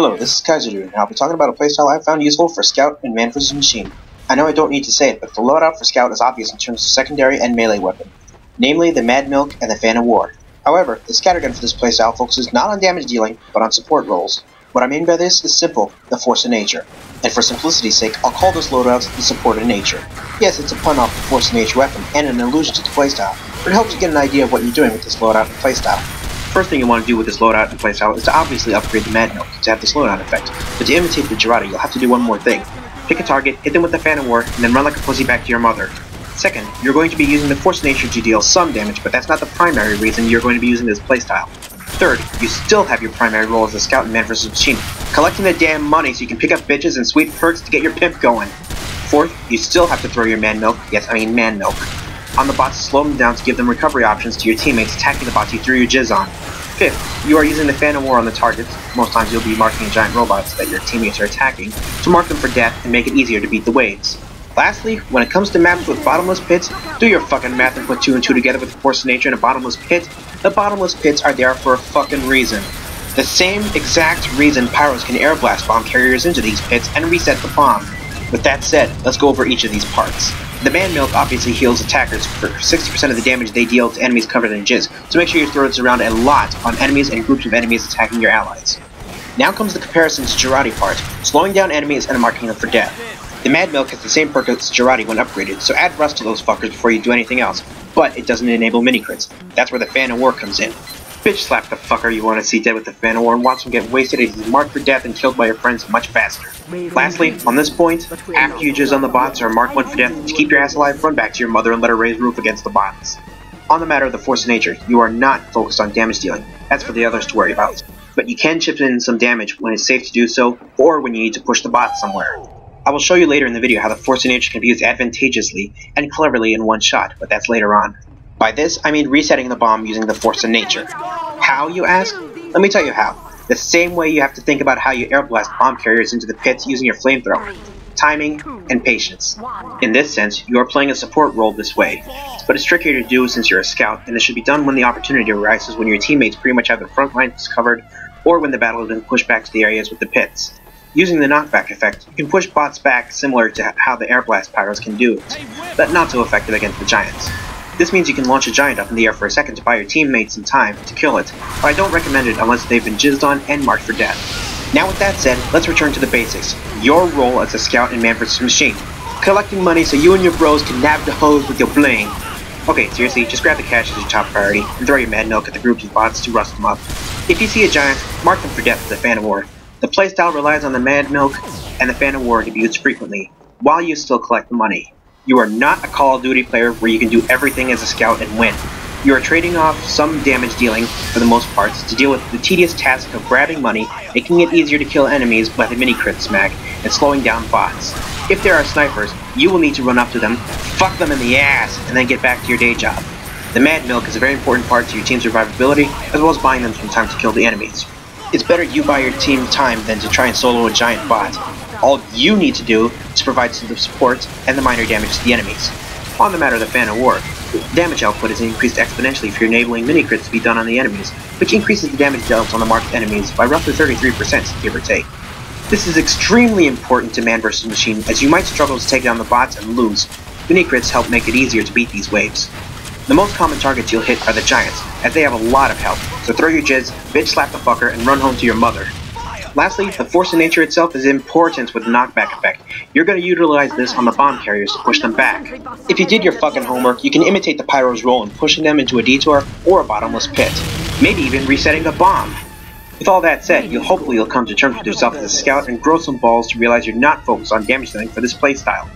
Hello, this is Kaiser, and I'll be talking about a playstyle I found useful for Scout and Mann Vs Machine. I know I don't need to say it, but the loadout for Scout is obvious in terms of secondary and melee weapon, namely the Mad Milk and the Fan of War. However, the Scattergun for this playstyle focuses not on damage dealing, but on support roles. What I mean by this is simple, the Force of Nature. And for simplicity's sake, I'll call this loadout the Support of Nature. Yes, it's a pun off the Force of Nature weapon, and an allusion to the playstyle, but it helps you get an idea of what you're doing with this loadout and playstyle. First thing you want to do with this loadout and playstyle is to obviously upgrade the Mad Milk to have the slowdown effect, but to imitate the Jarate you'll have to do one more thing. Pick a target, hit them with the Fan of War, and then run like a pussy back to your mother. Second, you're going to be using the Force of Nature to deal some damage, but that's not the primary reason you're going to be using this playstyle. Third, you still have your primary role as a Scout in Mann Vs Machine, collecting the damn money so you can pick up bitches and sweet perks to get your pimp going. Fourth, you still have to throw your Man Milk, yes I mean Man Milk, on the bots to slow them down to give them recovery options to your teammates attacking the bots you threw your jizz on. Fifth, you are using the Fan of War on the targets. Most times you'll be marking giant robots that your teammates are attacking to mark them for death and make it easier to beat the waves. Lastly, when it comes to maps with bottomless pits, do your fucking math and put 2 and 2 together with the Force of Nature and a bottomless pit. The bottomless pits are there for a fucking reason. The same exact reason pyros can air blast bomb carriers into these pits and reset the bomb. With that said, let's go over each of these parts. The Man Milk obviously heals attackers for 60% of the damage they deal to enemies covered in jizz, so make sure you throw this around a lot on enemies and groups of enemies attacking your allies. Now comes the comparison to Jarate part, slowing down enemies and marking them for death. The Mad Milk has the same perk as Jarate when upgraded, so add rust to those fuckers before you do anything else, but it doesn't enable mini-crits. That's where the Fan of War comes in. Bitch slap the fucker you want to see dead with the Fan of War and watch him get wasted as he's marked for death and killed by your friends much faster. Lastly, on this point, after you jizz on the bots or mark one for death, to keep your ass alive, run back to your mother and let her raise roof against the bots. On the matter of the Force of Nature, you are not focused on damage dealing. That's for the others to worry about. But you can chip in some damage when it's safe to do so, or when you need to push the bots somewhere. I will show you later in the video how the Force of Nature can be used advantageously and cleverly in one shot, but that's later on. By this, I mean resetting the bomb using the Force of Nature. How, you ask? Let me tell you how. The same way you have to think about how you air blast bomb carriers into the pits using your flamethrower. Timing and patience. In this sense, you are playing a support role this way, but it's trickier to do since you're a scout, and it should be done when the opportunity arises when your teammates pretty much have the front lines covered, or when the battle has been pushed back to the areas with the pits. Using the knockback effect, you can push bots back similar to how the air blast pyros can do it, but not so effective against the giants. This means you can launch a giant up in the air for a second to buy your teammates some time to kill it, but I don't recommend it unless they've been jizzed on and marked for death. Now with that said, let's return to the basics. Your role as a Scout in Mann Vs Machine. Collecting money so you and your bros can nab the hoes with your bling. Okay, seriously, just grab the cash as your top priority, and throw your Mad Milk at the groups of bots to rust them up. If you see a giant, mark them for death with the Fan of War. The playstyle relies on the Mad Milk and the Fan of War to be used frequently, while you still collect the money. You are not a Call of Duty player where you can do everything as a scout and win. You are trading off some damage dealing, for the most part, to deal with the tedious task of grabbing money, making it easier to kill enemies by the mini-crit smack, and slowing down bots. If there are snipers, you will need to run up to them, fuck them in the ass, and then get back to your day job. The Mad Milk is a very important part to your team's survivability, as well as buying them some time to kill the enemies. It's better you buy your team time than to try and solo a giant bot. All you need to do is provide some support and the minor damage to the enemies. On the matter of the Fan of War, damage output is increased exponentially if you're enabling mini-crits to be done on the enemies, which increases the damage dealt on the marked enemies by roughly 33%, give or take. This is extremely important to Mann Vs Machine, as you might struggle to take down the bots and lose. Mini-crits help make it easier to beat these waves. The most common targets you'll hit are the giants, as they have a lot of health, so throw your jizz, bitch slap the fucker, and run home to your mother. Lastly, the Force of Nature itself is important with the knockback effect. You're going to utilize this on the bomb carriers to push them back. If you did your fucking homework, you can imitate the pyro's role in pushing them into a detour or a bottomless pit. Maybe even resetting the bomb. With all that said, hopefully you'll come to terms with yourself as a scout and grow some balls to realize you're not focused on damage dealing for this playstyle.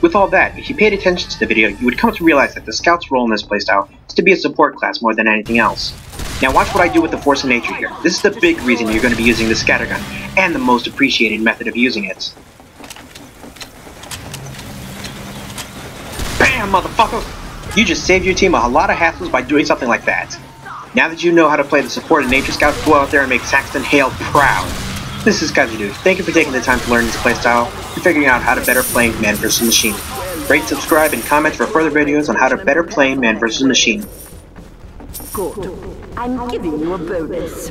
With all that, if you paid attention to the video, you would come to realize that the Scout's role in this playstyle is to be a support class more than anything else. Now watch what I do with the Force of Nature here. This is the big reason you're going to be using the Scattergun, and the most appreciated method of using it. BAM, motherfucker! You just saved your team a lot of hassles by doing something like that. Now that you know how to play the Support of Nature Scout, go out there and make Saxton Hale proud. This is Kaiser. Thank you for taking the time to learn this playstyle and figuring out how to better play Mann Vs Machine. Rate, subscribe, and comment for further videos on how to better play Mann Vs Machine. Good. I'm giving you a bonus.